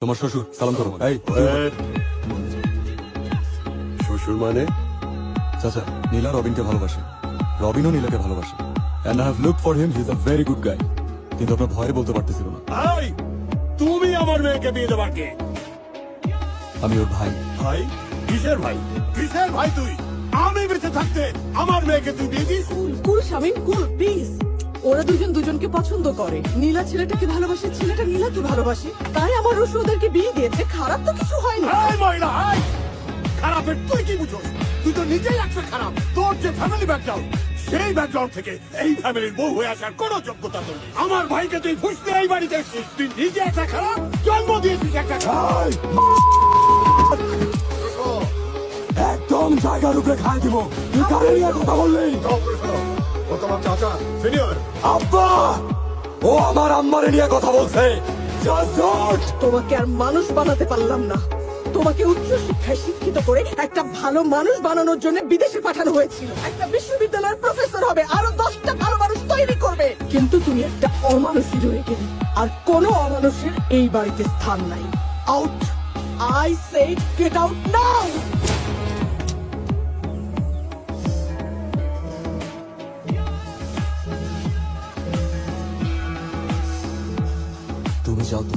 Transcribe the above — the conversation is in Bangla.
তোমার শ্বশুর সালাম করো। এই শ্বশুর মানে? চাচা, নীলা রবিনকে ভালোবাসে, রবিনও নীলাকে ভালোবাসে। And I have looked for him, he is a very good guy. কিন্তু আপনার ভয়ে বলতে পারতেছিল না। এই, তুমি আমার মেয়েকে বিয়ে দেবার কে? আমি ওর ভাই। ভাই? কিসের ভাই? কিসের ভাই তুই? আমি বেঁচে থাকতে আমার মেয়েকে তুই বিয়ে this? Cool Shamim cool please. ওরা দুজন দুজনকে পছন্দ করে। নীলা ছেলেটাকে ভালোবাসে, ছেলেটা নীলাকে ভালোবাসে, তাই আমার রসু ওদেরকে বিয়ে দিয়েছে। খারাপ তো কিছু হয়নি। এই মহিলা, এই! খারাপের তুই কি বুঝোস? তুই তো নিজেই একটা খারাপ। তোর যে ফ্যামিলি ব্যাকগ্রাউন্ড, সেই ব্যাকগ্রাউন্ড থেকে এই ফ্যামিলির বউ হয়ে আসার কোনো যোগ্যতা তোর নেই। আমার ভাইকে তুই ফুসতে এই বাড়িতে এসেছিস। তুই নিজে একটা খারাপ, জন্ম দিয়েছিস একটা খারাপ। একদম জায়গার উপরে খাই দিব। তুই কারে নিয়ে কথা বললি? ও তোমার চাচা, সিনিয়র। আব্বা, ও আমার আম্মারে নিয়ে কথা বলছে। Just don't! তোমাকে আর মানুষ বানাতে পারলাম না। তোমাকে উচ্চ শিক্ষায় শিক্ষিত করে একটা ভালো মানুষ বানানোর জন্য বিদেশে পাঠানো হয়েছিল। একটা বিশ্ববিদ্যালয়ের প্রফেসর হবে, আরো 10টা ভালো মানুষ তৈরি করবে। কিন্তু তুমি একটা অমানুষই রয়ে গেলে। আর কোনো অমানুষের এই বাড়িতে স্থান নাই। Out! I say get out now! তুমি যাও তো।